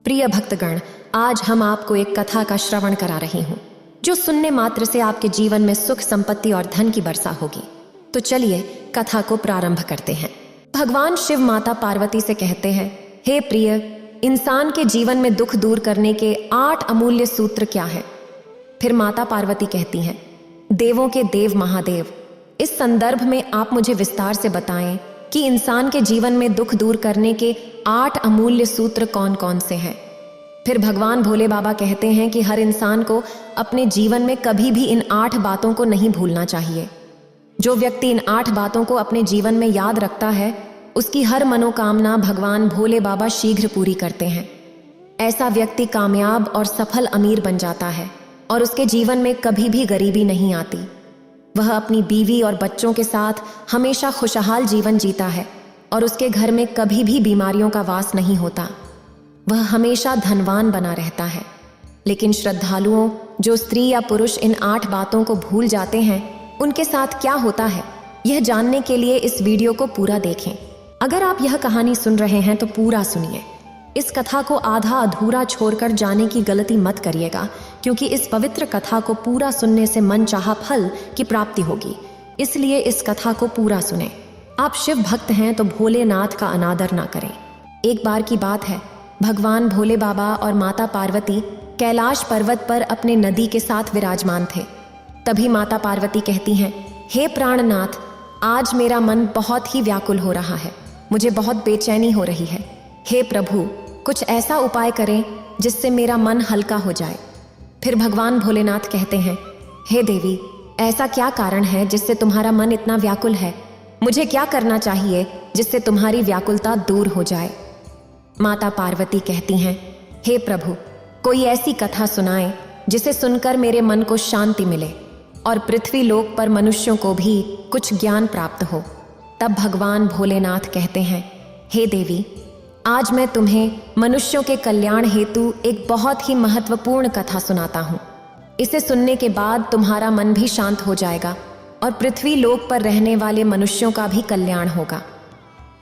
प्रिय भक्तगण, आज हम आपको एक कथा का श्रवण करा रही हूँ जो सुनने मात्र से आपके जीवन में सुख, संपत्ति और धन की वर्षा होगी। तो चलिए कथा को प्रारंभ करते हैं। भगवान शिव माता पार्वती से कहते हैं, हे प्रिय, इंसान के जीवन में दुख दूर करने के 8 अमूल्य सूत्र क्या है? फिर माता पार्वती कहती हैं, देवों के देव महादेव, इस संदर्भ में आप मुझे विस्तार से बताएं कि इंसान के जीवन में दुख दूर करने के 8 अमूल्य सूत्र कौन कौन से हैं। फिर भगवान भोले बाबा कहते हैं कि हर इंसान को अपने जीवन में कभी भी इन 8 बातों को नहीं भूलना चाहिए। जो व्यक्ति इन 8 बातों को अपने जीवन में याद रखता है, उसकी हर मनोकामना भगवान भोले बाबा शीघ्र पूरी करते हैं। ऐसा व्यक्ति कामयाब और सफल अमीर बन जाता है और उसके जीवन में कभी भी गरीबी नहीं आती। वह अपनी बीवी और बच्चों के साथ हमेशा खुशहाल जीवन जीता है और उसके घर में कभी भी बीमारियों का वास नहीं होता। वह हमेशा धनवान बना रहता है। लेकिन श्रद्धालुओं, जो स्त्री या पुरुष इन 8 बातों को भूल जाते हैं, उनके साथ क्या होता है, यह जानने के लिए इस वीडियो को पूरा देखें। अगर आप यह कहानी सुन रहे हैं तो पूरा सुनिए। इस कथा को आधा अधूरा छोड़कर जाने की गलती मत करिएगा, क्योंकि इस पवित्र कथा को पूरा सुनने से मनचाहा फल की प्राप्ति होगी। इसलिए इस कथा को पूरा सुने। आप शिव भक्त हैं तो भोलेनाथ का अनादर ना करें। एक बार की बात है, भगवान भोले बाबा और माता पार्वती कैलाश पर्वत पर अपने नदी के साथ विराजमान थे। तभी माता पार्वती कहती हैं, हे प्राणनाथ, आज मेरा मन बहुत ही व्याकुल हो रहा है, मुझे बहुत बेचैनी हो रही है। हे प्रभु, कुछ ऐसा उपाय करें जिससे मेरा मन हल्का हो जाए। फिर भगवान भोलेनाथ कहते हैं, हे देवी, ऐसा क्या कारण है जिससे तुम्हारा मन इतना व्याकुल है? मुझे क्या करना चाहिए जिससे तुम्हारी व्याकुलता दूर हो जाए? माता पार्वती कहती हैं, हे प्रभु, कोई ऐसी कथा सुनाएं जिसे सुनकर मेरे मन को शांति मिले और पृथ्वी लोक पर मनुष्यों को भी कुछ ज्ञान प्राप्त हो। तब भगवान भोलेनाथ कहते हैं, हे देवी, आज मैं तुम्हें मनुष्यों के कल्याण हेतु एक बहुत ही महत्वपूर्ण कथा सुनाता हूँ। इसे सुनने के बाद तुम्हारा मन भी शांत हो जाएगा और पृथ्वी लोक पर रहने वाले मनुष्यों का भी कल्याण होगा।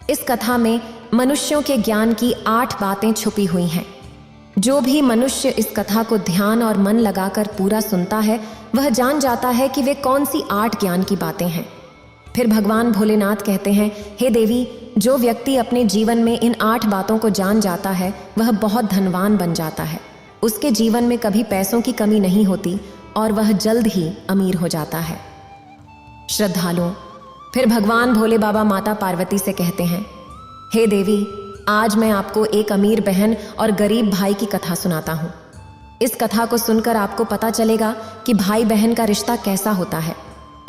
इस कथा में मनुष्यों के ज्ञान की 8 बातें छुपी हुई हैं। जो भी मनुष्य इस कथा को ध्यान और मन लगाकर पूरा सुनता है, वह जान जाता है कि वे कौन सी 8 ज्ञान की बातें हैं। फिर भगवान भोलेनाथ कहते हैं, हे देवी, जो व्यक्ति अपने जीवन में इन 8 बातों को जान जाता है, वह बहुत धनवान बन जाता है। उसके जीवन में कभी पैसों की कमी नहीं होती और वह जल्द ही अमीर हो जाता है। श्रद्धालुओं, फिर भगवान भोले बाबा माता पार्वती से कहते हैं, हे देवी, आज मैं आपको एक अमीर बहन और गरीब भाई की कथा सुनाता हूँ। इस कथा को सुनकर आपको पता चलेगा कि भाई बहन का रिश्ता कैसा होता है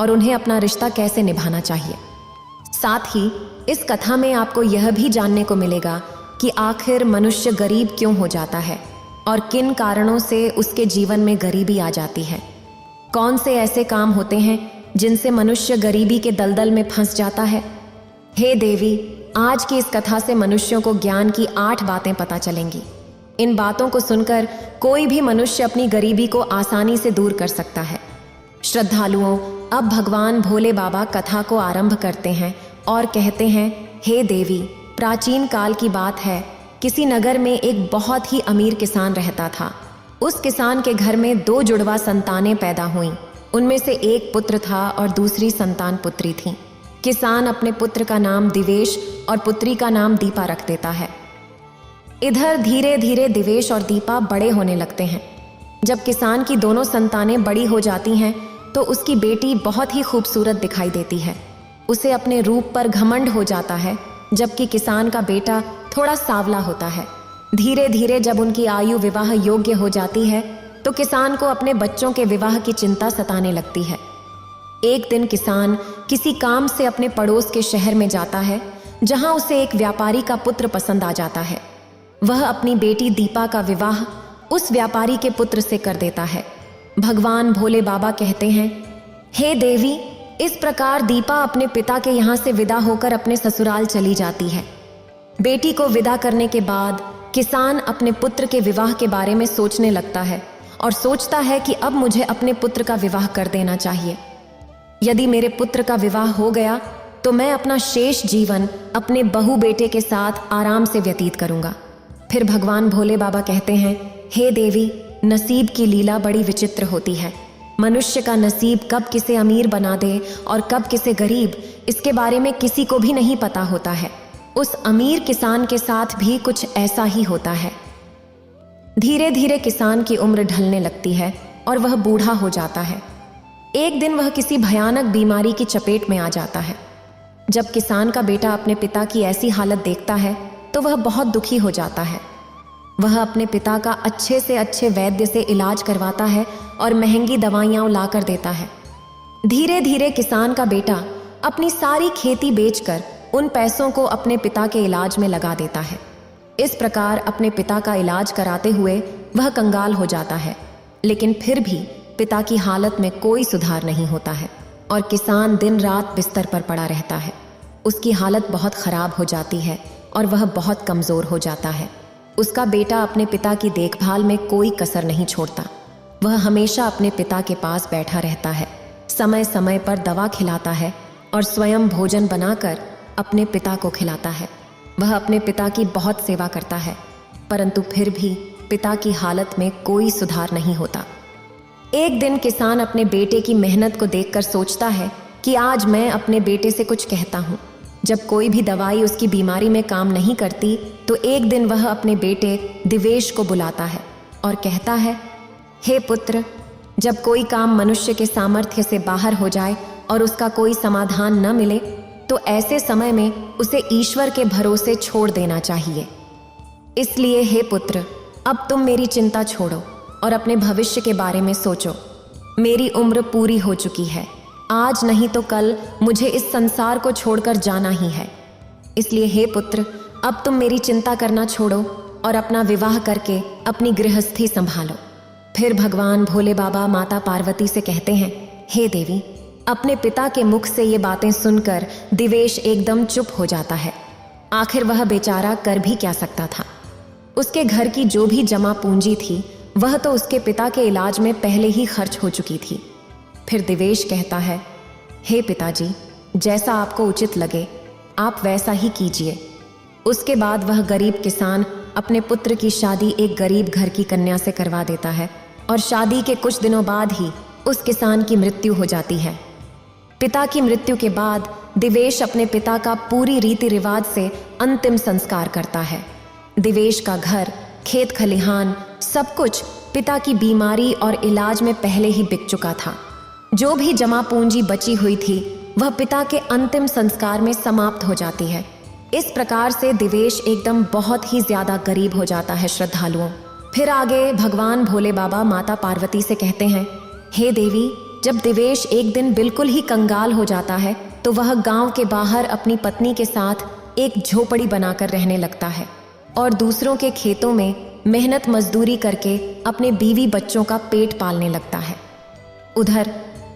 और उन्हें अपना रिश्ता कैसे निभाना चाहिए। साथ ही इस कथा में आपको यह भी जानने को मिलेगा कि आखिर मनुष्य गरीब क्यों हो जाता है और किन कारणों से उसके जीवन में गरीबी आ जाती है। कौन से ऐसे काम होते हैं जिनसे मनुष्य गरीबी के दलदल में फंस जाता है। हे देवी, आज की इस कथा से मनुष्यों को ज्ञान की 8 बातें पता चलेंगी। इन बातों को सुनकर कोई भी मनुष्य अपनी गरीबी को आसानी से दूर कर सकता है। श्रद्धालुओं, अब भगवान भोले बाबा कथा को आरंभ करते हैं और कहते हैं, हे देवी, प्राचीन काल की बात है, किसी नगर में एक बहुत ही अमीर किसान रहता था। उस किसान के घर में 2 जुड़वा संतानें पैदा हुईं। उनमें से एक पुत्र था और दूसरी संतान पुत्री थी। किसान अपने पुत्र का नाम दिवेश और पुत्री का नाम दीपा रख देता है। इधर धीरे धीरे दिवेश और दीपा बड़े होने लगते हैं। जब किसान की दोनों संतानें बड़ी हो जाती हैं तो उसकी बेटी बहुत ही खूबसूरत दिखाई देती है। उसे अपने रूप पर घमंड हो जाता है, जबकि किसान का बेटा थोड़ा सांवला होता है। धीरे धीरे जब उनकी आयु विवाह योग्य हो जाती है तो किसान को अपने बच्चों के विवाह की चिंता सताने लगती है। एक दिन किसान किसी काम से अपने पड़ोस के शहर में जाता है, जहां उसे एक व्यापारी का पुत्र पसंद आ जाता है। वह अपनी बेटी दीपा का विवाह उस व्यापारी के पुत्र से कर देता है। भगवान भोले बाबा कहते हैं, हे देवी, इस प्रकार दीपा अपने पिता के यहाँ से विदा होकर अपने ससुराल चली जाती है। बेटी को विदा करने के बाद किसान अपने पुत्र के विवाह के बारे में सोचने लगता है और सोचता है कि अब मुझे अपने पुत्र का विवाह कर देना चाहिए। यदि मेरे पुत्र का विवाह हो गया तो मैं अपना शेष जीवन अपने बहू बेटे के साथ आराम से व्यतीत करूंगा। फिर भगवान भोले बाबा कहते हैं, हे देवी, नसीब की लीला बड़ी विचित्र होती है। मनुष्य का नसीब कब किसे अमीर बना दे और कब किसे गरीब, इसके बारे में किसी को भी नहीं पता होता है। उस अमीर किसान के साथ भी कुछ ऐसा ही होता है। धीरे धीरे किसान की उम्र ढलने लगती है और वह बूढ़ा हो जाता है। एक दिन वह किसी भयानक बीमारी की चपेट में आ जाता है। जब किसान का बेटा अपने पिता की ऐसी हालत देखता है तो वह बहुत दुखी हो जाता है। वह अपने पिता का अच्छे से अच्छे वैद्य से इलाज करवाता है और महंगी दवाइयाँ ला कर देता है। धीरे धीरे किसान का बेटा अपनी सारी खेती बेचकर उन पैसों को अपने पिता के इलाज में लगा देता है। इस प्रकार अपने पिता का इलाज कराते हुए वह कंगाल हो जाता है, लेकिन फिर भी पिता की हालत में कोई सुधार नहीं होता है और किसान दिन रात बिस्तर पर पड़ा रहता है। उसकी हालत बहुत खराब हो जाती है और वह बहुत कमज़ोर हो जाता है। उसका बेटा अपने पिता की देखभाल में कोई कसर नहीं छोड़ता। वह हमेशा अपने पिता के पास बैठा रहता है, समय समय पर दवा खिलाता है और स्वयं भोजन बनाकर अपने पिता को खिलाता है। वह अपने पिता की बहुत सेवा करता है, परंतु फिर भी पिता की हालत में कोई सुधार नहीं होता। एक दिन किसान अपने बेटे की मेहनत को देखकर सोचता है कि आज मैं अपने बेटे से कुछ कहता हूँ। जब कोई भी दवाई उसकी बीमारी में काम नहीं करती तो एक दिन वह अपने बेटे दिवेश को बुलाता है और कहता है, हे पुत्र, जब कोई काम मनुष्य के सामर्थ्य से बाहर हो जाए और उसका कोई समाधान न मिले तो ऐसे समय में उसे ईश्वर के भरोसे छोड़ देना चाहिए। इसलिए हे पुत्र, अब तुम मेरी चिंता छोड़ो और अपने भविष्य के बारे में सोचो। मेरी उम्र पूरी हो चुकी है, आज नहीं तो कल मुझे इस संसार को छोड़कर जाना ही है। इसलिए हे पुत्र, अब तुम मेरी चिंता करना छोड़ो और अपना विवाह करके अपनी गृहस्थी संभालो। फिर भगवान भोले बाबा माता पार्वती से कहते हैं, हे देवी, अपने पिता के मुख से ये बातें सुनकर दिवेश एकदम चुप हो जाता है। आखिर वह बेचारा कर भी क्या सकता था। उसके घर की जो भी जमा पूंजी थी वह तो उसके पिता के इलाज में पहले ही खर्च हो चुकी थी। फिर दिवेश कहता है, हे पिताजी, जैसा आपको उचित लगे आप वैसा ही कीजिए। उसके बाद वह गरीब किसान अपने पुत्र की शादी एक गरीब घर की कन्या से करवा देता है और शादी के कुछ दिनों बाद ही उस किसान की मृत्यु हो जाती है। पिता की मृत्यु के बाद दिवेश अपने पिता का पूरी रीति रिवाज से अंतिम संस्कार करता है। दिवेश का घर, खेत खलिहान, सब कुछ पिता की बीमारी और इलाज में पहले ही बिक चुका था। जो भी जमा पूंजी बची हुई थी वह पिता के अंतिम संस्कार में समाप्त हो जाती है। इस प्रकार से दिवेश एकदम बहुत ही ज्यादा गरीब हो जाता है श्रद्धालुओं। फिर आगे भगवान भोले बाबा माता पार्वती से कहते हैं, हे देवी, जब दिवेश एक दिन बिल्कुल ही कंगाल हो जाता है तो वह गांव के बाहर अपनी पत्नी के साथ एक झोपड़ी बनाकर रहने लगता है और दूसरों के खेतों में मेहनत मजदूरी करके अपने बीवी बच्चों का पेट पालने लगता है। उधर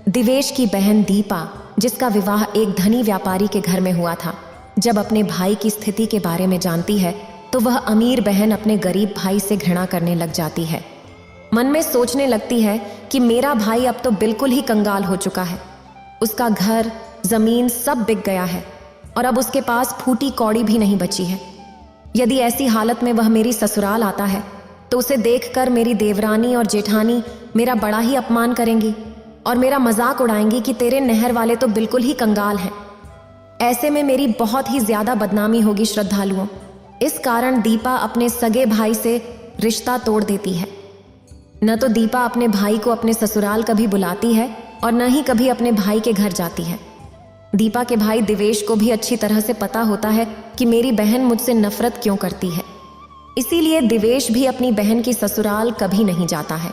दिवेश की बहन दीपा, जिसका विवाह एक धनी व्यापारी के घर में हुआ था, जब अपने भाई की स्थिति के बारे में जानती है तो वह अमीर बहन अपने गरीब भाई से घृणा करने लग जाती है। मन में सोचने लगती है कि मेरा भाई अब तो बिल्कुल ही कंगाल हो चुका है। उसका घर, जमीन सब बिक गया है और अब उसके पास फूटी कौड़ी भी नहीं बची है। यदि ऐसी हालत में वह मेरी ससुराल आता है तो उसे देखकर मेरी देवरानी और जेठानी मेरा बड़ा ही अपमान करेंगी और मेरा मजाक उड़ाएंगी कि तेरे नहर वाले तो बिल्कुल ही कंगाल हैं। ऐसे में मेरी बहुत ही ज्यादा बदनामी होगी श्रद्धालुओं। इस कारण दीपा अपने सगे भाई से रिश्ता तोड़ देती है। न तो दीपा अपने भाई को अपने ससुराल कभी बुलाती है और न ही कभी अपने भाई के घर जाती है। दीपा के भाई दिवेश को भी अच्छी तरह से पता होता है कि मेरी बहन मुझसे नफरत क्यों करती है, इसीलिए दिवेश भी अपनी बहन की ससुराल कभी नहीं जाता है।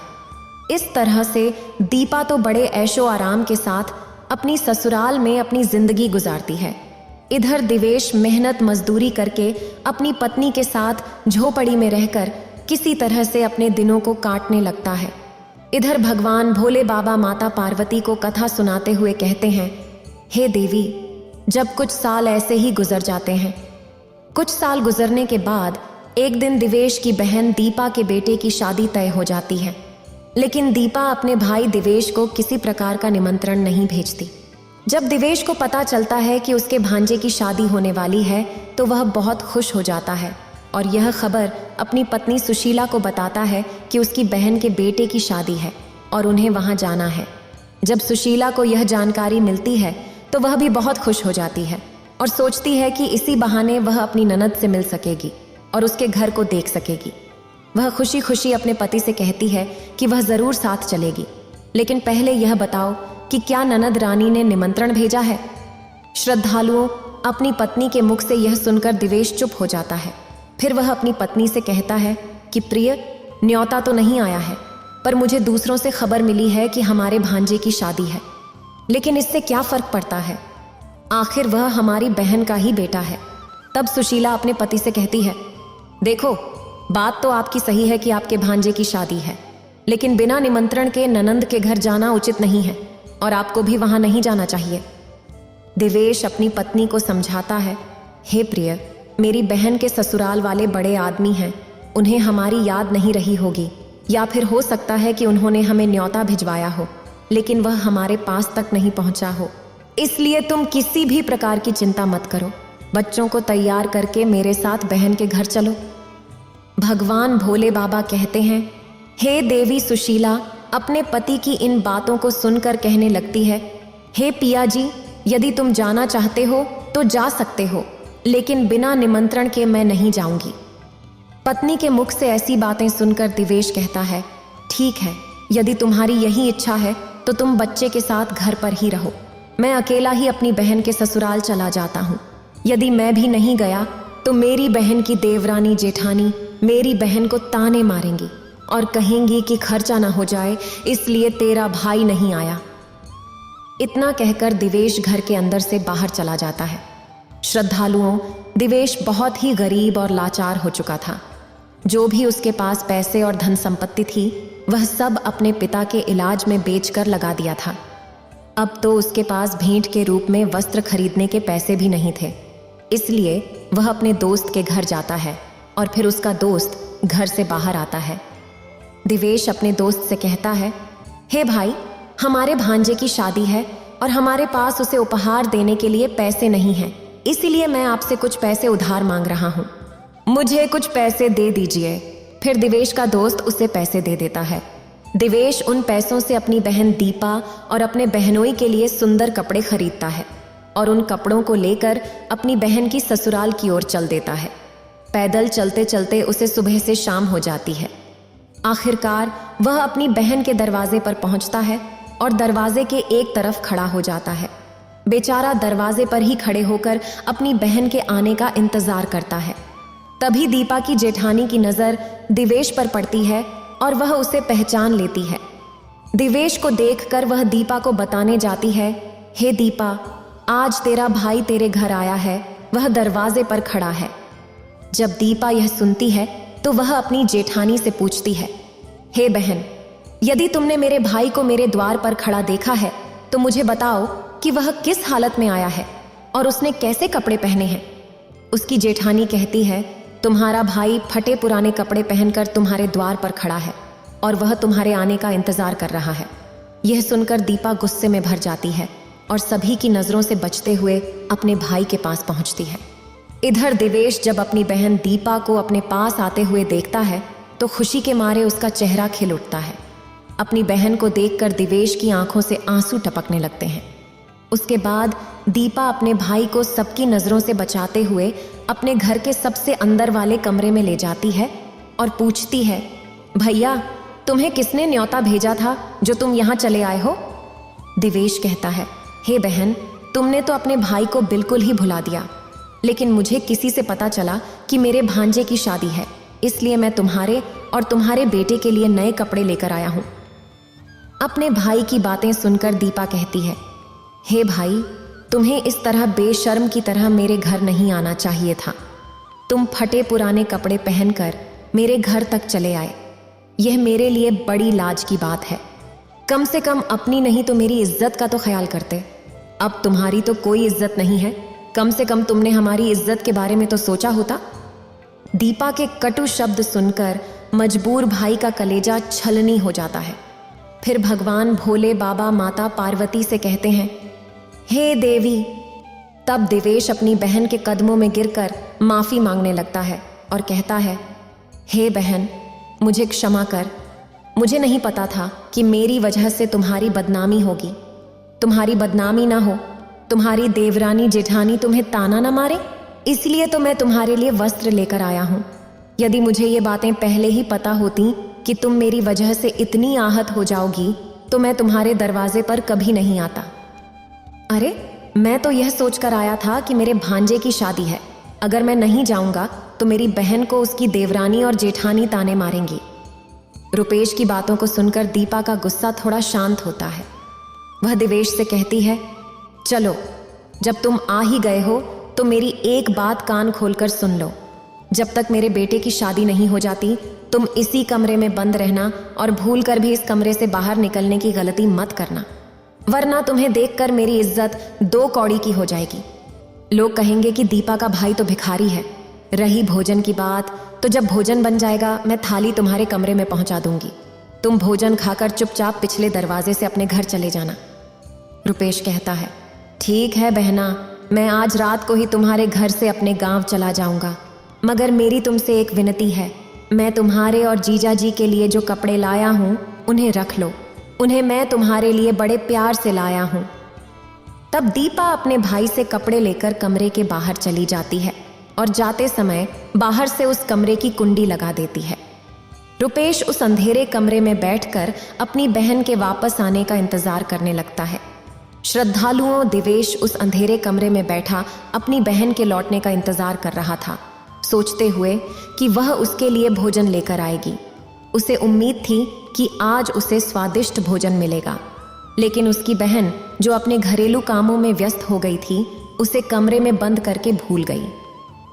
इस तरह से दीपा तो बड़े ऐशो आराम के साथ अपनी ससुराल में अपनी जिंदगी गुजारती है। इधर दिवेश मेहनत मजदूरी करके अपनी पत्नी के साथ झोपड़ी में रहकर किसी तरह से अपने दिनों को काटने लगता है। इधर भगवान भोले बाबा माता पार्वती को कथा सुनाते हुए कहते हैं, हे देवी, जब कुछ साल ऐसे ही गुजर जाते हैं। कुछ साल गुजरने के बाद एक दिन दिवेश की बहन दीपा के बेटे की शादी तय हो जाती है, लेकिन दीपा अपने भाई दिवेश को किसी प्रकार का निमंत्रण नहीं भेजती। जब दिवेश को पता चलता है कि उसके भांजे की शादी होने वाली है तो वह बहुत खुश हो जाता है और यह खबर अपनी पत्नी सुशीला को बताता है कि उसकी बहन के बेटे की शादी है और उन्हें वहां जाना है। जब सुशीला को यह जानकारी मिलती है तो वह भी बहुत खुश हो जाती है और सोचती है कि इसी बहाने वह अपनी ननद से मिल सकेगी और उसके घर को देख सकेगी। वह खुशी खुशी अपने पति से कहती है कि वह जरूर साथ चलेगी, लेकिन पहले यह बताओ कि क्या ननद रानी ने निमंत्रण भेजा है। श्रद्धालुओं, अपनी पत्नी के मुख से यह सुनकर दिवेश चुप हो जाता है। फिर वह अपनी पत्नी से कहता है कि प्रिय, न्योता तो नहीं आया है, पर मुझे दूसरों से खबर मिली है कि हमारे भांजे की शादी है। लेकिन इससे क्या फर्क पड़ता है, आखिर वह हमारी बहन का ही बेटा है। तब सुशीला अपने पति से कहती है, देखो, बात तो आपकी सही है कि आपके भांजे की शादी है, लेकिन बिना निमंत्रण के ननंद के घर जाना उचित नहीं है और आपको भी वहां नहीं जाना चाहिए। दिवेश अपनी पत्नी को समझाता है, हे प्रिय, मेरी बहन के ससुराल वाले बड़े आदमी हैं, उन्हें हमारी याद नहीं रही होगी, या फिर हो सकता है कि उन्होंने हमें न्योता भिजवाया हो लेकिन वह हमारे पास तक नहीं पहुंचा हो। इसलिए तुम किसी भी प्रकार की चिंता मत करो, बच्चों को तैयार करके मेरे साथ बहन के घर चलो। भगवान भोले बाबा कहते हैं, हे देवी सुशीला अपने पति की इन बातों को सुनकर कहने लगती है, हे पिया जी, यदि तुम जाना चाहते हो तो जा सकते हो, लेकिन बिना निमंत्रण के मैं नहीं जाऊंगी। पत्नी के मुख से ऐसी बातें सुनकर दिवेश कहता है, ठीक है, यदि तुम्हारी यही इच्छा है तो तुम बच्चे के साथ घर पर ही रहो, मैं अकेला ही अपनी बहन के ससुराल चला जाता हूँ। यदि मैं भी नहीं गया तो मेरी बहन की देवरानी जेठानी मेरी बहन को ताने मारेंगी और कहेंगी कि खर्चा ना हो जाए इसलिए तेरा भाई नहीं आया। इतना कहकर दिवेश घर के अंदर से बाहर चला जाता है। श्रद्धालुओं, दिवेश बहुत ही गरीब और लाचार हो चुका था। जो भी उसके पास पैसे और धन संपत्ति थी वह सब अपने पिता के इलाज में बेचकर लगा दिया था। अब तो उसके पास भेंट के रूप में वस्त्र खरीदने के पैसे भी नहीं थे, इसलिए वह अपने दोस्त के घर जाता है और फिर उसका दोस्त घर से बाहर आता है। दिवेश अपने दोस्त से कहता है, हे भाई, हमारे भांजे की शादी है और हमारे पास उसे उपहार देने के लिए पैसे नहीं हैं, इसीलिए मैं आपसे कुछ पैसे उधार मांग रहा हूँ, मुझे कुछ पैसे दे दीजिए। फिर दिवेश का दोस्त उसे पैसे दे देता है। दिवेश उन पैसों से अपनी बहन दीपा और अपने बहनोई के लिए सुंदर कपड़े खरीदता है और उन कपड़ों को लेकर अपनी बहन की ससुराल की ओर चल देता है। पैदल चलते चलते उसे सुबह से शाम हो जाती है। आखिरकार वह अपनी बहन के दरवाजे पर पहुंचता है और दरवाजे के एक तरफ खड़ा हो जाता है। बेचारा दरवाजे पर ही खड़े होकर अपनी बहन के आने का इंतजार करता है। तभी दीपा की जेठानी की नजर दिवेश पर पड़ती है और वह उसे पहचान लेती है। दिवेश को देखकर वह दीपा को बताने जाती है, हे दीपा, आज तेरा भाई तेरे घर आया है, वह दरवाजे पर खड़ा है। जब दीपा यह सुनती है तो वह अपनी जेठानी से पूछती है, हे बहन, यदि तुमने मेरे भाई को मेरे द्वार पर खड़ा देखा है तो मुझे बताओ कि वह किस हालत में आया है और उसने कैसे कपड़े पहने हैं। उसकी जेठानी कहती है, तुम्हारा भाई फटे पुराने कपड़े पहनकर तुम्हारे द्वार पर खड़ा है और वह तुम्हारे आने का इंतजार कर रहा है। यह सुनकर दीपा गुस्से में भर जाती है और सभी की नजरों से बचते हुए अपने भाई के पास पहुंचती है। इधर दिवेश जब अपनी बहन दीपा को अपने पास आते हुए देखता है तो खुशी के मारे उसका चेहरा खिल उठता है। अपनी बहन को देखकर दिवेश की आंखों से आंसू टपकने लगते हैं। उसके बाद दीपा अपने भाई को सबकी नजरों से बचाते हुए अपने घर के सबसे अंदर वाले कमरे में ले जाती है और पूछती है, भैया, तुम्हें किसने न्योता भेजा था जो तुम यहाँ चले आए हो। दिवेश कहता है, हे बहन, तुमने तो अपने भाई को बिल्कुल ही भुला दिया, लेकिन मुझे किसी से पता चला कि मेरे भांजे की शादी है, इसलिए मैं तुम्हारे और तुम्हारे बेटे के लिए नए कपड़े लेकर आया हूँ। अपने भाई की बातें सुनकर दीपा कहती है, हे भाई, तुम्हें इस तरह बेशर्म की तरह मेरे घर नहीं आना चाहिए था। तुम फटे पुराने कपड़े पहनकर मेरे घर तक चले आए, यह मेरे लिए बड़ी लाज की बात है। कम से कम अपनी नहीं तो मेरी इज्जत का तो ख्याल करते। अब तुम्हारी तो कोई इज्जत नहीं है, कम से कम तुमने हमारी इज्जत के बारे में तो सोचा होता। दीपा के कटु शब्द सुनकर मजबूर भाई का कलेजा छलनी हो जाता है। फिर भगवान भोले बाबा माता पार्वती से कहते हैं, हे देवी। तब दिवेश अपनी बहन के कदमों में गिरकर माफी मांगने लगता है और कहता है, हे बहन, मुझे क्षमा कर। मुझे नहीं पता था कि मेरी वजह से तुम्हारी बदनामी होगी। तुम्हारी बदनामी ना हो, तुम्हारी देवरानी जेठानी तुम्हें ताना न मारे, इसलिए तो मैं तुम्हारे लिए वस्त्र लेकर आया हूं। यदि मुझे ये बातें पहले ही पता होती कि तुम मेरी वजह से इतनी आहत हो जाओगी तो मैं तुम्हारे दरवाजे पर कभी नहीं आता। अरे, मैं तो यह सोचकर आया था कि मेरे भांजे की शादी है, अगर मैं नहीं जाऊंगा तो मेरी बहन को उसकी देवरानी और जेठानी ताने मारेंगी। रुपेश की बातों को सुनकर दीपा का गुस्सा थोड़ा शांत होता है। वह दिवेश से कहती है, चलो, जब तुम आ ही गए हो तो मेरी एक बात कान खोलकर सुन लो। जब तक मेरे बेटे की शादी नहीं हो जाती तुम इसी कमरे में बंद रहना और भूल कर भी इस कमरे से बाहर निकलने की गलती मत करना, वरना तुम्हें देखकर मेरी इज्जत 2 कौड़ी की हो जाएगी। लोग कहेंगे कि दीपा का भाई तो भिखारी है। रही भोजन की बात, तो जब भोजन बन जाएगा मैं थाली तुम्हारे कमरे में पहुंचा दूंगी। तुम भोजन खाकर चुपचाप पिछले दरवाजे से अपने घर चले जाना। रुपेश कहता है, ठीक है बहना, मैं आज रात को ही तुम्हारे घर से अपने गांव चला जाऊंगा, मगर मेरी तुमसे एक विनती है। मैं तुम्हारे और जीजा जी के लिए जो कपड़े लाया हूं उन्हें रख लो, उन्हें मैं तुम्हारे लिए बड़े प्यार से लाया हूं। तब दीपा अपने भाई से कपड़े लेकर कमरे के बाहर चली जाती है और जाते समय बाहर से उस कमरे की कुंडी लगा देती है। रुपेश उस अंधेरे कमरे में बैठकर अपनी बहन के वापस आने का इंतजार करने लगता है। श्रद्धालुओं दिवेश उस अंधेरे कमरे में बैठा अपनी बहन के लौटने का इंतजार कर रहा था, सोचते हुए कि वह उसके लिए भोजन लेकर आएगी। उसे उम्मीद थी कि आज उसे स्वादिष्ट भोजन मिलेगा, लेकिन उसकी बहन जो अपने घरेलू कामों में व्यस्त हो गई थी उसे कमरे में बंद करके भूल गई।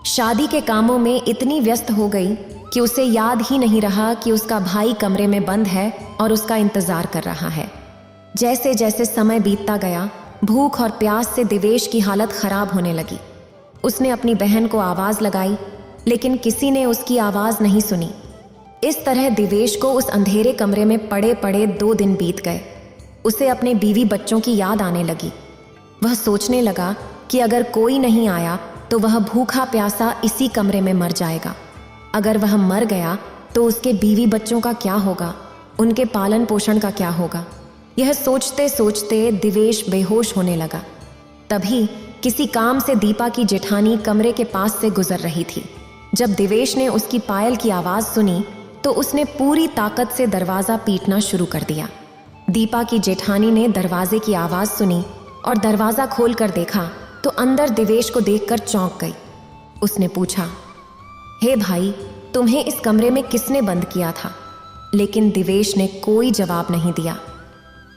शादी के कामों में इतनी व्यस्त हो गई कि उसे याद ही नहीं रहा कि उसका भाई कमरे में बंद है और उसका इंतजार कर रहा है। जैसे जैसे समय बीतता गया, भूख और प्यास से दिवेश की हालत खराब होने लगी। उसने अपनी बहन को आवाज लगाई, लेकिन किसी ने उसकी आवाज नहीं सुनी। इस तरह दिवेश को उस अंधेरे कमरे में पड़े पड़े 2 दिन बीत गए। उसे अपने बीवी बच्चों की याद आने लगी। वह सोचने लगा कि अगर कोई नहीं आया तो वह भूखा प्यासा इसी कमरे में मर जाएगा। अगर वह मर गया तो उसके बीवी बच्चों का क्या होगा, उनके पालन पोषण का क्या होगा। यह सोचते सोचते दिवेश बेहोश होने लगा। तभी किसी काम से दीपा की जेठानी कमरे के पास से गुजर रही थी। जब दिवेश ने उसकी पायल की आवाज सुनी तो उसने पूरी ताकत से दरवाजा पीटना शुरू कर दिया। दीपा की जेठानी ने दरवाजे की आवाज सुनी और दरवाजा खोलकर देखा तो अंदर दिवेश को देखकर चौंक गई। उसने पूछा, हे भाई, तुम्हें इस कमरे में किसने बंद किया था? लेकिन दिवेश ने कोई जवाब नहीं दिया।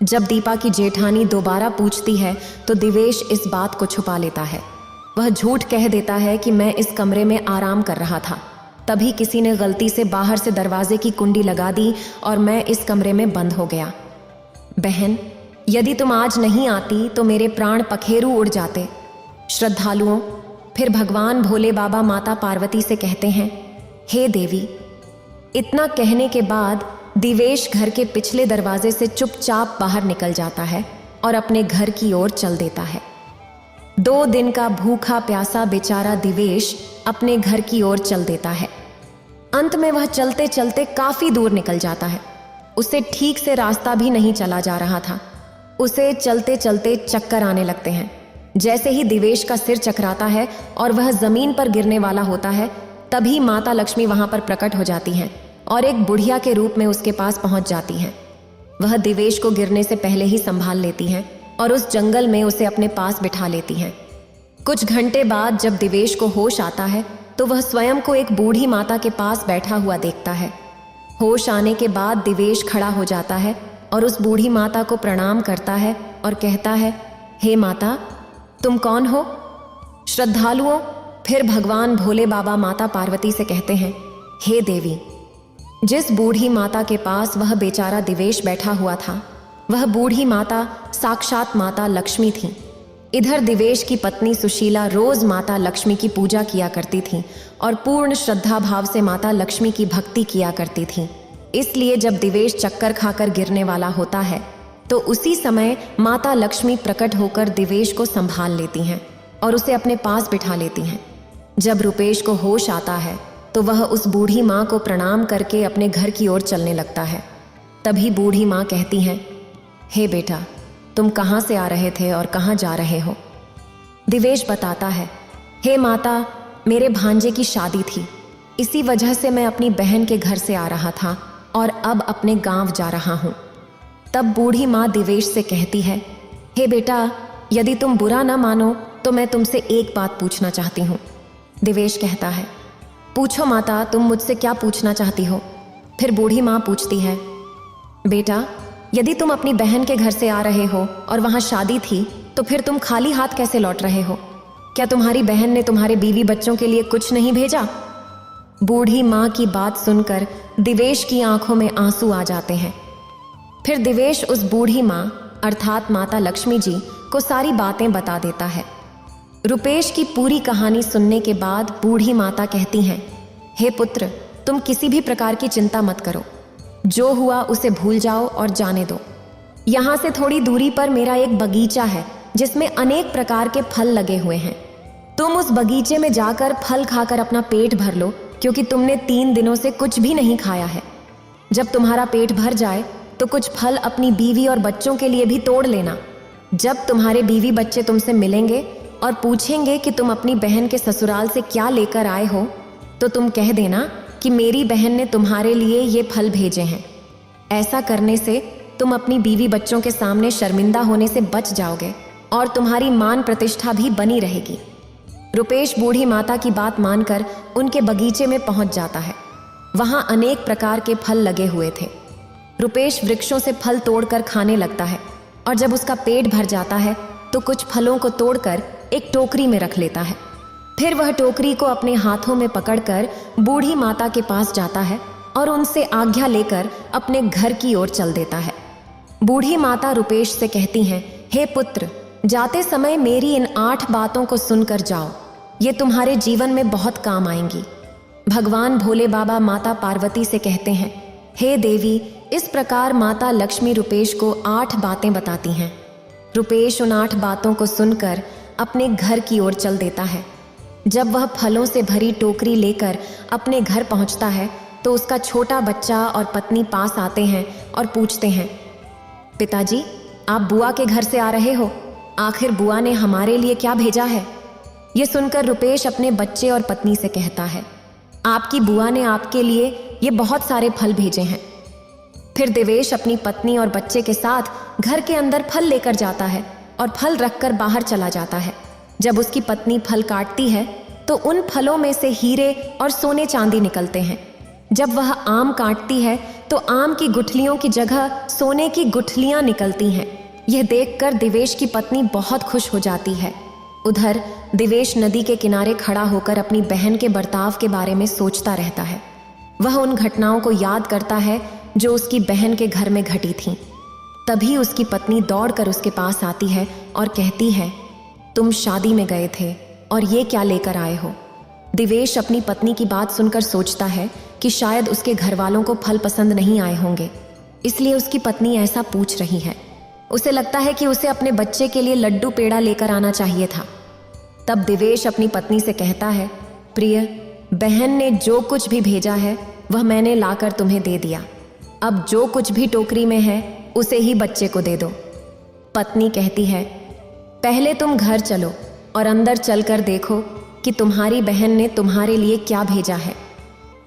जब दीपा की जेठानी दोबारा पूछती है तो दिवेश इस बात को छुपा लेता है। वह झूठ कह देता है कि मैं इस कमरे में आराम कर रहा था, तभी किसी ने गलती से बाहर से दरवाजे की कुंडी लगा दी और मैं इस कमरे में बंद हो गया। बहन, यदि तुम आज नहीं आती तो मेरे प्राण पखेरु उड़ जाते। श्रद्धालुओं फिर भगवान भोले बाबा माता पार्वती से कहते हैं, हे देवी। इतना कहने के बाद दिवेश घर के पिछले दरवाजे से चुपचाप बाहर निकल जाता है और अपने घर की ओर चल देता है। 2 दिन का भूखा प्यासा बेचारा दिवेश अपने घर की ओर चल देता है। अंत में वह चलते चलते काफी दूर निकल जाता है। उसे ठीक से रास्ता भी नहीं चला जा रहा था। उसे चलते चलते चक्कर आने लगते हैं। जैसे ही दिवेश का सिर चकराता है और वह जमीन पर गिरने वाला होता है, तभी माता लक्ष्मी वहां पर प्रकट हो जाती हैं और एक बुढ़िया के रूप में उसके पास पहुंच जाती हैं। वह दिवेश को गिरने से पहले ही संभाल लेती हैं और उस जंगल में उसे अपने पास बिठा लेती हैं। कुछ घंटे बाद जब दिवेश को होश आता है तो वह स्वयं को एक बूढ़ी माता के पास बैठा हुआ देखता है। होश आने के बाद दिवेश खड़ा हो जाता है और उस बूढ़ी माता को प्रणाम करता है और कहता है, हे माता, तुम कौन हो? श्रद्धालुओं फिर भगवान भोले बाबा माता पार्वती से कहते हैं, हे देवी। जिस बूढ़ी माता के पास वह बेचारा दिवेश बैठा हुआ था, वह बूढ़ी माता साक्षात माता लक्ष्मी थी। इधर दिवेश की पत्नी सुशीला रोज माता लक्ष्मी की पूजा किया करती थी और पूर्ण श्रद्धा भाव से माता लक्ष्मी की भक्ति किया करती थी। इसलिए जब दिवेश चक्कर खाकर गिरने वाला होता है तो उसी समय माता लक्ष्मी प्रकट होकर दिवेश को संभाल लेती हैं और उसे अपने पास बिठा लेती हैं। जब रुपेश को होश आता है तो वह उस बूढ़ी माँ को प्रणाम करके अपने घर की ओर चलने लगता है। तभी बूढ़ी माँ कहती हैं, हे बेटा, तुम कहाँ से आ रहे थे और कहाँ जा रहे हो? दिवेश बताता है, हे माता, मेरे भांजे की शादी थी, इसी वजह से मैं अपनी बहन के घर से आ रहा था और अब अपने गांव जा रहा हूँ। तब बूढ़ी माँ दिवेश से कहती है, हे बेटा, यदि तुम बुरा ना मानो तो मैं तुमसे एक बात पूछना चाहती हूँ। दिवेश कहता है, पूछो माता, तुम मुझसे क्या पूछना चाहती हो? फिर बूढ़ी माँ पूछती है, बेटा, यदि तुम अपनी बहन के घर से आ रहे हो और वहाँ शादी थी तो फिर तुम खाली हाथ कैसे लौट रहे हो? क्या तुम्हारी बहन ने तुम्हारे बीवी बच्चों के लिए कुछ नहीं भेजा? बूढ़ी माँ की बात सुनकर दिवेश की आंखों में आंसू आ जाते हैं। फिर दिवेश उस बूढ़ी माँ अर्थात माता लक्ष्मी जी को सारी बातें बता देता है। रुपेश की पूरी कहानी सुनने के बाद बूढ़ी माता कहती हैं, हे पुत्र, तुम किसी भी प्रकार की चिंता मत करो, जो हुआ उसे भूल जाओ और जाने दो। यहाँ से थोड़ी दूरी पर मेरा एक बगीचा है जिसमें अनेक प्रकार के फल लगे हुए हैं। तुम उस बगीचे में जाकर फल खाकर अपना पेट भर लो, क्योंकि तुमने 3 दिनों से कुछ भी नहीं खाया है। जब तुम्हारा पेट भर जाए तो कुछ फल अपनी बीवी और बच्चों के लिए भी तोड़ लेना। जब तुम्हारे बीवी बच्चे तुमसे मिलेंगे और पूछेंगे कि तुम अपनी बहन के ससुराल से क्या लेकर आए हो, तो तुम कह देना कि मेरी बहन ने तुम्हारे लिए ये फल भेजे हैं। ऐसा करने से तुम अपनी बीवी बच्चों के सामने शर्मिंदा होने से बच जाओगे और तुम्हारी मान प्रतिष्ठा भी बनी रहेगी। रुपेश बूढ़ी माता की बात मानकर उनके बगीचे में पहुंच जाता है। वहां अनेक प्रकार के फल लगे हुए थे। रुपेश वृक्षों से फल तोड़कर खाने लगता है और जब उसका पेट भर जाता है तो कुछ फलों को तोड़कर एक टोकरी में रख लेता है। फिर वह टोकरी को अपने हाथों में पकड़कर बूढ़ी माता के पास जाता है और उनसे आज्ञा लेकर अपने घर की ओर चल देता है। बूढ़ी माता रुपेश से कहती हैं, हे पुत्र, जाते समय मेरी इन 8 बातों को सुनकर जाओ, ये तुम्हारे जीवन में बहुत काम आएंगी। भगवान भोले बाबा माता पार्वती से कहते हैं, हे देवी, इस प्रकार माता लक्ष्मी रुपेश को 8 बातें बताती हैं। रुपेश उन 8 बातों को सुनकर अपने घर की ओर चल देता है। जब वह फलों से भरी टोकरी लेकर अपने घर पहुंचता है तो उसका छोटा बच्चा और पत्नी पास आते हैं और पूछते हैं, पिताजी, आप बुआ के घर से आ रहे हो? आखिर बुआ ने हमारे लिए क्या भेजा है? ये सुनकर रुपेश अपने बच्चे और पत्नी से कहता है, आपकी बुआ ने आपके लिए ये बहुत सारे फल भेजे हैं। फिर दिवेश अपनी पत्नी और बच्चे के साथ घर के अंदर फल लेकर जाता है और फल रखकर बाहर चला जाता है। जब उसकी पत्नी फल काटती है तो उन फलों में से हीरे और सोने चांदी निकलते हैं। जब वह आम काटती है तो आम की गुठलियों की जगह सोने की गुठलियां निकलती हैं। यह देखकर दिवेश की पत्नी बहुत खुश हो जाती है। उधर दिवेश नदी के किनारे खड़ा होकर अपनी बहन के बर्ताव के बारे में सोचता रहता है। वह उन घटनाओं को याद करता है जो उसकी बहन के घर में घटी थीं। तभी उसकी पत्नी दौड़कर उसके पास आती है और कहती है, तुम शादी में गए थे और ये क्या लेकर आए हो? दिवेश अपनी पत्नी की बात सुनकर सोचता है कि शायद उसके घर वालों को फल पसंद नहीं आए होंगे, इसलिए उसकी पत्नी ऐसा पूछ रही है। उसे लगता है कि उसे अपने बच्चे के लिए लड्डू पेड़ा लेकर आना चाहिए था। तब दिवेश अपनी पत्नी से कहता है, प्रिय, बहन ने जो कुछ भी भेजा है वह मैंने लाकर तुम्हें दे दिया। अब जो कुछ भी टोकरी में है उसे ही बच्चे को दे दो। पत्नी कहती है, पहले तुम घर चलो और अंदर चलकर देखो कि तुम्हारी बहन ने तुम्हारे लिए क्या भेजा है।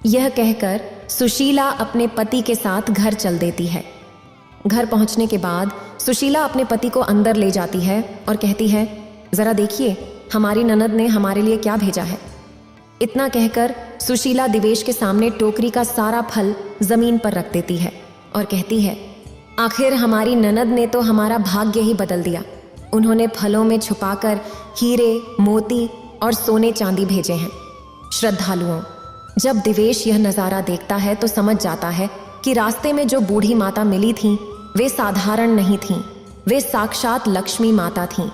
यह कहकर सुशीला अपने पति के साथ घर चल देती है। घर पहुंचने के बाद सुशीला अपने पति को अंदर ले जाती है और कहती है, जरा देखिए हमारी ननद ने हमारे लिए क्या भेजा है। इतना कहकर सुशीला दिवेश के सामने टोकरी का सारा फल जमीन पर रख देती है और कहती है, आखिर हमारी ननद ने तो हमारा भाग्य ही बदल दिया। उन्होंने फलों में छुपाकर हीरे, मोती और सोने चांदी भेजे हैं। श्रद्धालुओं, जब दिवेश यह नज़ारा देखता है तो समझ जाता है कि रास्ते में जो बूढ़ी माता मिली थीं वे साधारण नहीं थीं, वे साक्षात लक्ष्मी माता थीं।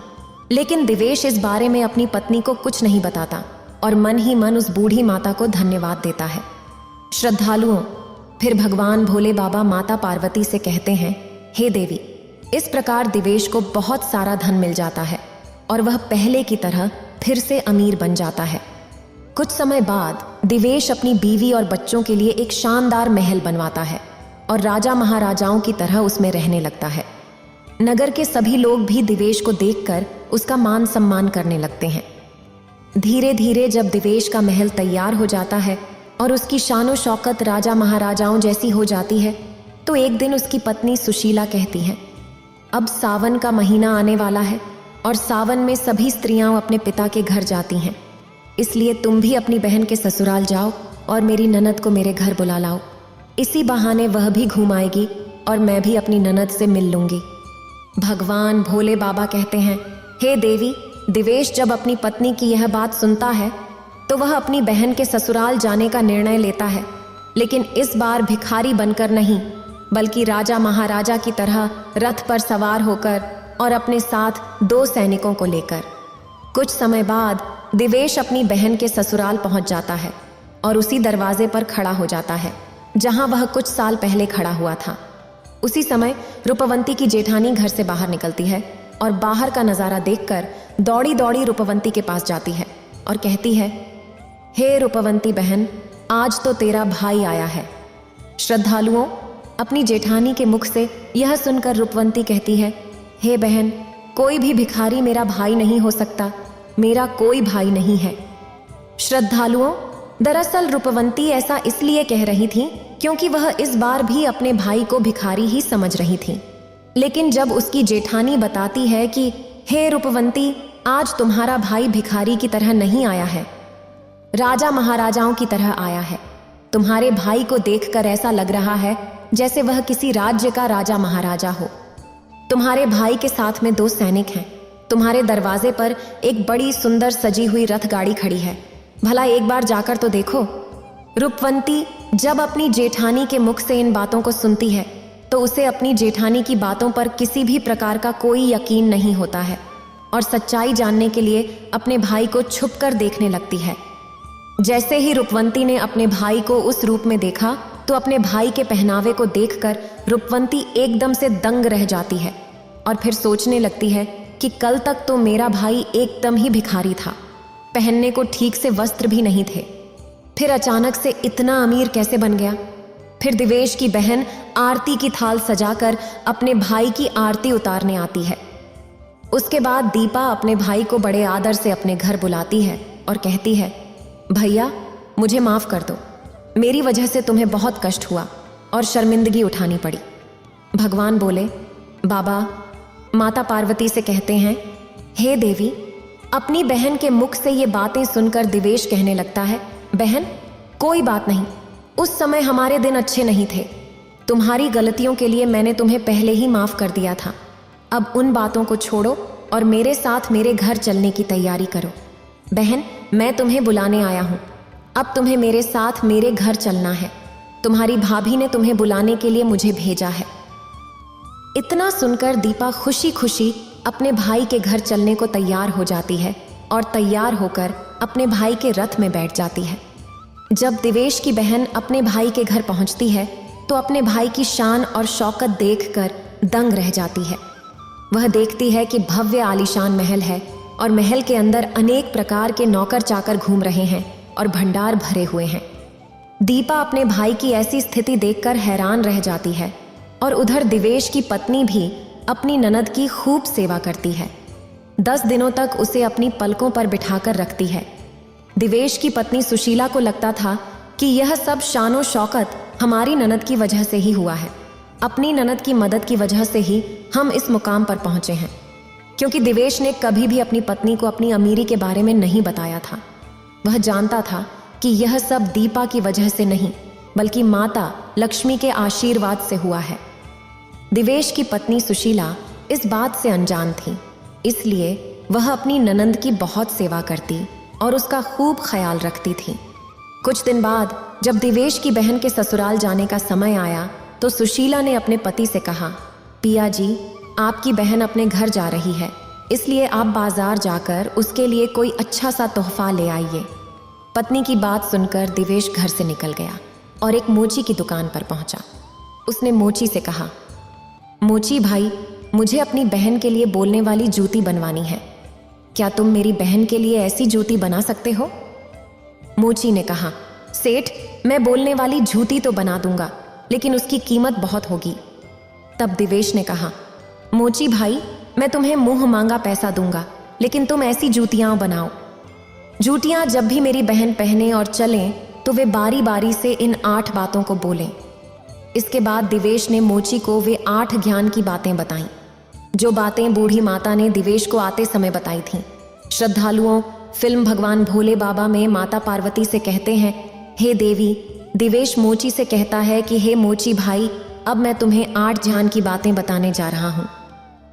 लेकिन दिवेश इस बारे में अपनी पत्नी को कुछ नहीं बताता और मन ही मन उस बूढ़ी माता को धन्यवाद देता है। श्रद्धालुओं, फिर भगवान भोले बाबा माता पार्वती से कहते हैं, हे देवी, इस प्रकार दिवेश को बहुत सारा धन मिल जाता है और वह पहले की तरह फिर से अमीर बन जाता है। कुछ समय बाद दिवेश अपनी बीवी और बच्चों के लिए एक शानदार महल बनवाता है और राजा महाराजाओं की तरह उसमें रहने लगता है। नगर के सभी लोग भी दिवेश को देखकर उसका मान सम्मान करने लगते हैं। धीरे धीरे जब दिवेश का महल तैयार हो जाता है और उसकी शानो शौकत राजा महाराजाओं जैसी हो जाती है, तो एक दिन उसकी पत्नी सुशीला कहती है, अब सावन का महीना आने वाला है और सावन में सभी स्त्रियां अपने पिता के घर जाती हैं, इसलिए तुम भी अपनी बहन के ससुराल जाओ और मेरी ननद को मेरे घर बुला लाओ। इसी बहाने वह भी घूम आएगी और मैं भी अपनी ननद से मिल लूंगी। भगवान भोले बाबा कहते हैं, हे देवी, दिवेश जब अपनी पत्नी की यह बात सुनता है तो वह अपनी बहन के ससुराल जाने का निर्णय लेता है, लेकिन इस बार भिखारी बनकर नहीं, बल्कि राजा महाराजा की तरह रथ पर सवार होकर और अपने साथ 2 सैनिकों को लेकर। कुछ समय बाद दिवेश अपनी बहन के ससुराल पहुंच जाता है और उसी दरवाजे पर खड़ा हो जाता है जहां वह कुछ साल पहले खड़ा हुआ था। उसी समय रूपवंती की जेठानी घर से बाहर निकलती है और बाहर का नजारा देखकर दौड़ी दौड़ी रूपवंती के पास जाती है और कहती है, हे रूपवंती बहन, आज तो तेरा भाई आया है। श्रद्धालुओं, अपनी जेठानी के मुख से यह सुनकर रूपवंती कहती है, हे बहन, कोई भी भिखारी मेरा भाई नहीं हो सकता, मेरा कोई भाई नहीं है। श्रद्धालुओं, दरअसल रूपवंती ऐसा इसलिए कह रही थी क्योंकि वह इस बार भी अपने भाई को भिखारी ही समझ रही थी। लेकिन जब उसकी जेठानी बताती है कि हे रूपवंती, आज तुम्हारा भाई भिखारी की तरह नहीं आया है, राजा महाराजाओं की तरह आया है। तुम्हारे भाई को देखकर ऐसा लग रहा है जैसे वह किसी राज्य का राजा महाराजा हो। तुम्हारे भाई के साथ में 2 सैनिक हैं। तुम्हारे दरवाजे पर एक बड़ी सुंदर सजी हुई रथ गाड़ी खड़ी है, भला एक बार जाकर तो देखो। रूपवंती जब अपनी जेठानी के मुख से इन बातों को सुनती है तो उसे अपनी जेठानी की बातों पर किसी भी प्रकार का कोई यकीन नहीं होता है और सच्चाई जानने के लिए अपने भाई को छुपकर देखने लगती है। जैसे ही रूपवंती ने अपने भाई को उस रूप में देखा तो अपने भाई के पहनावे को देखकर रूपवंती एकदम से दंग रह जाती है और फिर सोचने लगती है कि कल तक तो मेरा भाई एकदम ही भिखारी था, पहनने को ठीक से वस्त्र भी नहीं थे, फिर अचानक से इतना अमीर कैसे बन गया। फिर दिवेश की बहन आरती की थाल सजाकर अपने भाई की आरती उतारने आती है। उसके बाद दीपा अपने भाई को बड़े आदर से अपने घर बुलाती है और कहती है, भैया, मुझे माफ कर दो, मेरी वजह से तुम्हें बहुत कष्ट हुआ और शर्मिंदगी उठानी पड़ी। भगवान बोले, बाबा माता पार्वती से कहते हैं, हे देवी, अपनी बहन के मुख से ये बातें सुनकर दिवेश कहने लगता है, बहन, कोई बात नहीं, उस समय हमारे दिन अच्छे नहीं थे, तुम्हारी गलतियों के लिए मैंने तुम्हें पहले ही माफ कर दिया था। अब उन बातों को छोड़ो और मेरे साथ मेरे घर चलने की तैयारी करो। बहन, मैं तुम्हें बुलाने आया हूं, अब तुम्हें मेरे साथ मेरे घर चलना है। तुम्हारी भाभी ने तुम्हें बुलाने के लिए मुझे भेजा है। इतना सुनकर दीपा खुशी खुशी अपने भाई के घर चलने को तैयार हो जाती है और तैयार होकर अपने भाई के रथ में बैठ जाती है। जब दिवेश की बहन अपने भाई के घर पहुंचती है तो अपने भाई की शान और शौकत देखकर दंग रह जाती है। वह देखती है कि भव्य आलीशान महल है और महल के अंदर अनेक प्रकार के नौकर चाकर घूम रहे हैं और भंडार भरे हुए हैं। दीपा अपने भाई की ऐसी स्थिति देखकर हैरान रह जाती है और उधर दिवेश की पत्नी भी अपनी ननद की खूब सेवा करती है। 10 दिनों तक उसे अपनी पलकों पर बिठाकर रखती है। दिवेश की पत्नी सुशीला को लगता था कि यह सब शानो शौकत हमारी ननद की वजह से ही हुआ है, अपनी ननद की मदद की वजह से ही हम इस मुकाम पर पहुंचे हैं, क्योंकि दिवेश ने कभी भी अपनी पत्नी को अपनी अमीरी के बारे में नहीं बताया था। वह जानता था कि यह सब दीपा की वजह से नहीं, बल्कि माता लक्ष्मी के आशीर्वाद से हुआ है। दिवेश की पत्नी सुशीला इस बात से अनजान थी, इसलिए वह अपनी ननंद की बहुत सेवा करती और उसका खूब ख्याल रखती थी। कुछ दिन बाद जब दिवेश की बहन के ससुराल जाने का समय आया तो सुशीला ने अपने पति से कहा, पिया जी, आपकी बहन अपने घर जा रही है, इसलिए आप बाजार जाकर उसके लिए कोई अच्छा सा तोहफा ले आइए। पत्नी की बात सुनकर दिवेश घर से निकल गया और एक मोची की दुकान पर पहुंचा। उसने मोची से कहा, मोची भाई, मुझे अपनी बहन के लिए बोलने वाली जूती बनवानी है, क्या तुम मेरी बहन के लिए ऐसी जूती बना सकते हो? मोची ने कहा, सेठ, मैं बोलने वाली झूठी तो बना दूंगा, लेकिन उसकी कीमत बहुत होगी। तब दिवेश ने कहा, मोची भाई, मैं तुम्हें मुंह मांगा पैसा दूंगा, लेकिन तुम ऐसी जूतियां बनाओ। जूतियां जब भी मेरी बहन पहने और चलें तो वे बारी बारी से इन 8 बातों को बोलें। इसके बाद दिवेश ने मोची को वे 8 ज्ञान की बातें बताईं, जो बातें बूढ़ी माता ने दिवेश को आते समय बताई थीं। श्रद्धालुओं फिल्म भगवान भोले बाबा में माता पार्वती से कहते हैं, हे देवी। दिवेश मोची से कहता है कि हे मोची भाई, अब मैं तुम्हें 8 ज्ञान की बातें बताने जा रहा हूँ।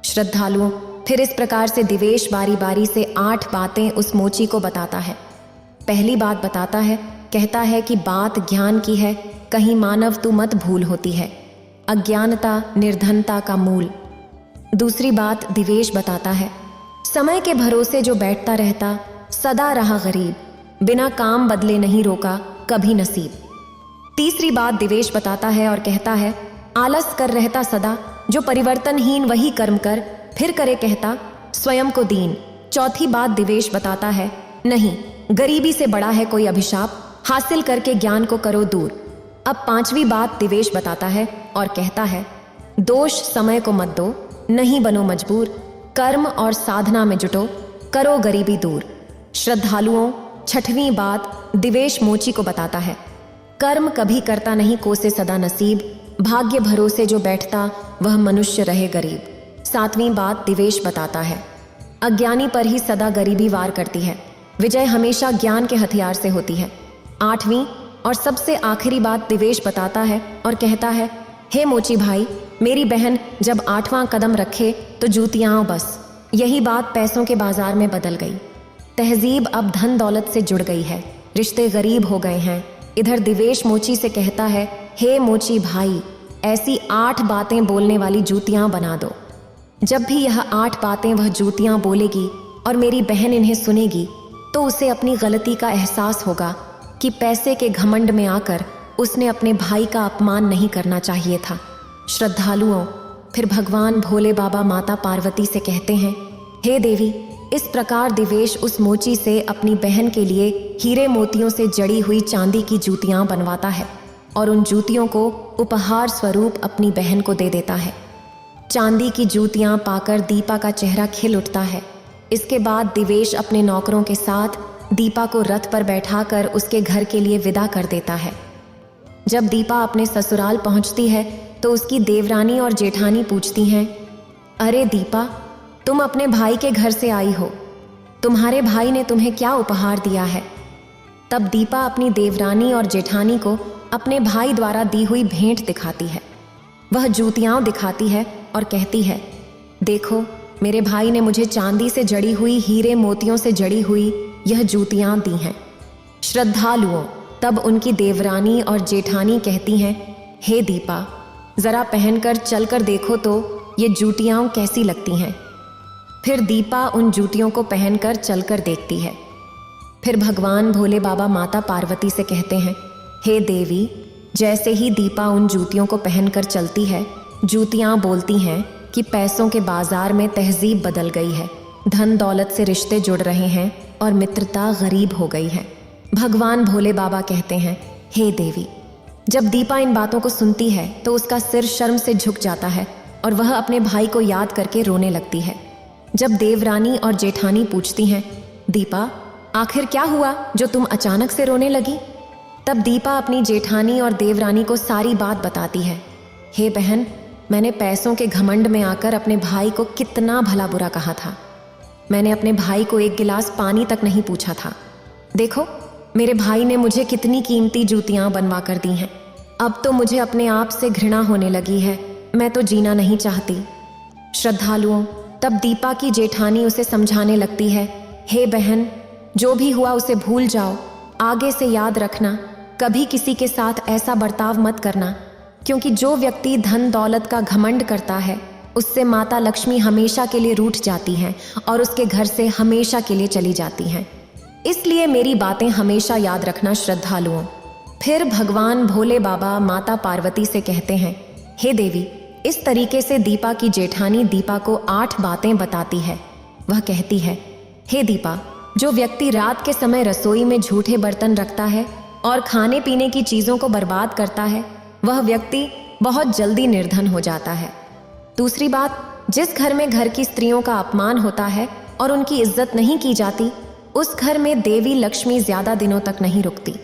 श्रद्धालुओं फिर इस प्रकार से दिवेश बारी बारी से 8 बातें उस मोची को बताता है। पहली बात बताता है, कहता है कि बात ज्ञान की है, कहीं मानव तू मत भूल होती है, अज्ञानता निर्धनता का मूल। दूसरी बात दिवेश बताता है, समय के भरोसे जो बैठता रहता, सदा रहा गरीब, बिना काम बदले नहीं रोका कभी नसीब। तीसरी बात दिवेश बताता है और कहता है, आलस कर रहता सदा, जो परिवर्तनहीन वही कर्म कर, फिर करे कहता स्वयं को दीन। चौथी बात दिवेश बताता है, नहीं, गरीबी से बड़ा है कोई अभिशाप, हासिल करके ज्ञान को करो दूर। अब 5वीं बात दिवेश बताता है और कहता है, दोष समय को मत दो, नहीं बनो मजबूर, कर्म और साधना में जुटो, करो गरीबी दूर। श्रद्धालुओं 6वीं बात दिवेश मोची को बताता है, कर्म कभी करता नहीं कोसे सदा नसीब, भाग्य भरोसे जो बैठता वह मनुष्य रहे गरीब। 7वीं बात दिवेश बताता है, अज्ञानी पर ही सदा गरीबी वार करती है, विजय हमेशा ज्ञान के हथियार से होती है। 8वीं और सबसे आखिरी बात दिवेश बताता है और कहता है, हे मोची भाई, मेरी बहन जब 8वां कदम रखे तो जूतियां बस। यही बात पैसों के बाजार में बदल गई, तहजीब अब धन दौलत से जुड़ गई है, रिश्ते गरीब हो गए हैं। इधर दिवेश मोची से कहता है, हे मोची भाई, ऐसी 8 बातें बोलने वाली जूतियां बना दो। जब भी यह 8 बातें वह जूतियां बोलेगी और मेरी बहन इन्हें सुनेगी तो उसे अपनी गलती का एहसास होगा कि पैसे के घमंड में आकर उसने अपने भाई का अपमान नहीं करना चाहिए था। श्रद्धालुओं फिर भगवान भोले बाबा माता पार्वती से कहते हैं, हे देवी, इस प्रकार दिवेश उस मोची से अपनी बहन के लिए हीरे मोतियों से जड़ी हुई चांदी की जूतियां बनवाता है और उन जूतियों को उपहार स्वरूप अपनी बहन को दे देता है। चांदी की जूतियां पाकर दीपा का चेहरा खिल उठता है। इसके बाद दिवेश अपने नौकरों के साथ दीपा को रथ पर बैठाकर उसके घर के लिए विदा कर देता है। जब दीपा अपने ससुराल पहुंचती है तो उसकी देवरानी और जेठानी पूछती हैं, अरे दीपा, तुम अपने भाई के घर से आई हो, तुम्हारे भाई ने तुम्हें क्या उपहार दिया है? तब दीपा अपनी देवरानी और जेठानी को अपने भाई द्वारा दी हुई भेंट दिखाती है। वह जूतियां दिखाती है और कहती है, देखो, मेरे भाई ने मुझे चांदी से जड़ी हुई, हीरे मोतियों से जड़ी हुई यह जूतियां दी हैं। श्रद्धालुओं तब उनकी देवरानी और जेठानी कहती हैं, हे दीपा, जरा पहनकर चलकर देखो तो ये जूतियां कैसी लगती हैं। फिर दीपा उन जूतियों को पहनकर चलकर देखती है। फिर भगवान भोले बाबा माता पार्वती से कहते हैं, हे देवी, जैसे ही दीपा उन जूतियों को पहनकर चलती है, जूतियां बोलती हैं कि पैसों के बाजार में तहजीब बदल गई है, धन दौलत से रिश्ते जुड़ रहे हैं और मित्रता गरीब हो गई है। भगवान भोले बाबा कहते हैं, हे देवी, जब दीपा इन बातों को सुनती है तो उसका सिर शर्म से झुक जाता है और वह अपने भाई को याद करके रोने लगती है। जब देवरानी और जेठानी पूछती हैं, दीपा, आखिर क्या हुआ जो तुम अचानक से रोने लगी? तब दीपा अपनी जेठानी और देवरानी को सारी बात बताती है। हे बहन, मैंने पैसों के घमंड में आकर अपने भाई को कितना भला बुरा कहा था। मैंने अपने भाई को 1 गिलास पानी तक नहीं पूछा था। देखो, मेरे भाई ने मुझे कितनी कीमती जूतियां बनवा कर दी हैं। अब तो मुझे अपने आप से घृणा होने लगी है, मैं तो जीना नहीं चाहती। श्रद्धालुओं तब दीपा की जेठानी उसे समझाने लगती है, हे बहन, जो भी हुआ उसे भूल जाओ, आगे से याद रखना, कभी किसी के साथ ऐसा बर्ताव मत करना, क्योंकि जो व्यक्ति धन दौलत का घमंड करता है उससे माता लक्ष्मी हमेशा के लिए रूठ जाती हैं और उसके घर से हमेशा के लिए चली जाती हैं। इसलिए मेरी बातें हमेशा याद रखना श्रद्धालुओं। फिर भगवान भोले बाबा माता पार्वती से कहते हैं, हे देवी, इस तरीके से दीपा की जेठानी दीपा को 8 बातें बताती है। वह कहती है, हे दीपा, जो व्यक्ति रात के समय रसोई में झूठे बर्तन रखता है और खाने पीने की चीजों को बर्बाद करता है, वह व्यक्ति बहुत जल्दी निर्धन हो जाता है। दूसरी बात, जिस घर में घर की स्त्रियों का अपमान होता है और उनकी इज्जत नहीं की जाती, उस घर में देवी लक्ष्मी ज्यादा दिनों तक नहीं रुकती।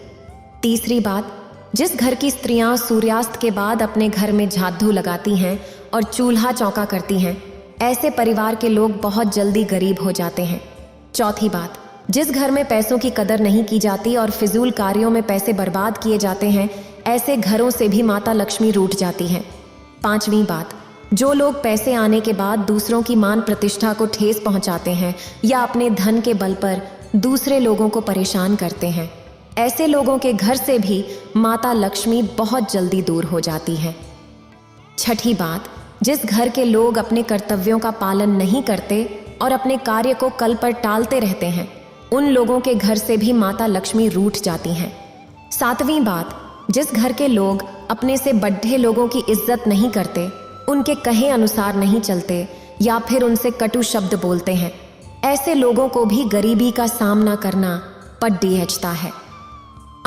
तीसरी बात, जिस घर की स्त्रियां सूर्यास्त के बाद अपने घर में झाड़ू लगाती हैं और चूल्हा चौका करती हैं, ऐसे परिवार के लोग बहुत जल्दी गरीब हो जाते हैं। चौथी बात, जिस घर में पैसों की कदर नहीं की जाती और फिजूल कार्यों में पैसे बर्बाद किए जाते हैं, ऐसे घरों से भी माता लक्ष्मी रूठ जाती हैं। पांचवी बात, जो लोग पैसे आने के बाद दूसरों की मान प्रतिष्ठा को ठेस पहुंचाते हैं या अपने धन के बल पर दूसरे लोगों को परेशान करते हैं, ऐसे लोगों के घर से भी माता लक्ष्मी बहुत जल्दी दूर हो जाती है। छठी बात, जिस घर के लोग अपने कर्तव्यों का पालन नहीं करते और अपने कार्य को कल पर टालते रहते हैं, उन लोगों के घर से भी माता लक्ष्मी रूठ जाती हैं। सातवीं बात, जिस घर के लोग अपने से बड़े लोगों की इज्जत नहीं करते, उनके कहे अनुसार नहीं चलते या फिर उनसे कटु शब्द बोलते हैं, ऐसे लोगों को भी गरीबी का सामना करना पड़ दिहचता है।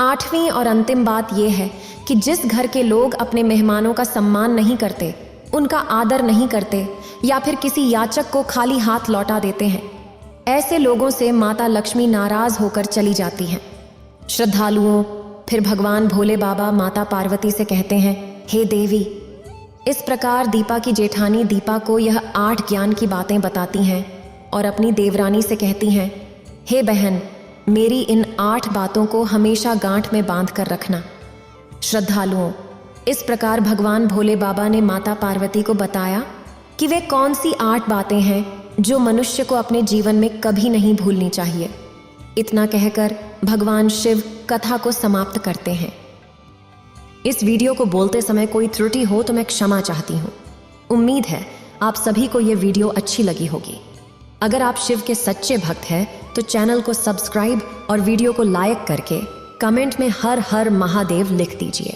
आठवीं और अंतिम बात यह है कि जिस घर के लोग अपने मेहमानों का सम्मान नहीं करते, उनका आदर नहीं करते या फिर किसी याचक को खाली हाथ लौटा देते हैं, ऐसे लोगों से माता लक्ष्मी नाराज होकर चली जाती हैं। श्रद्धालुओं फिर भगवान भोले बाबा माता पार्वती से कहते हैं, हे देवी। इस प्रकार दीपा की जेठानी दीपा को यह 8 ज्ञान की बातें बताती हैं और अपनी देवरानी से कहती हैं, हे बहन, मेरी इन 8 बातों को हमेशा गांठ में बांध कर रखना। श्रद्धालुओं, इस प्रकार भगवान भोले बाबा ने माता पार्वती को बताया कि वे कौन सी 8 बातें हैं जो मनुष्य को अपने जीवन में कभी नहीं भूलनी चाहिए। इतना कहकर भगवान शिव कथा को समाप्त करते हैं। इस वीडियो को बोलते समय कोई त्रुटि हो तो मैं क्षमा चाहती हूँ। उम्मीद है आप सभी को यह वीडियो अच्छी लगी होगी। अगर आप शिव के सच्चे भक्त हैं तो चैनल को सब्सक्राइब और वीडियो को लाइक करके कमेंट में हर हर महादेव लिख दीजिए।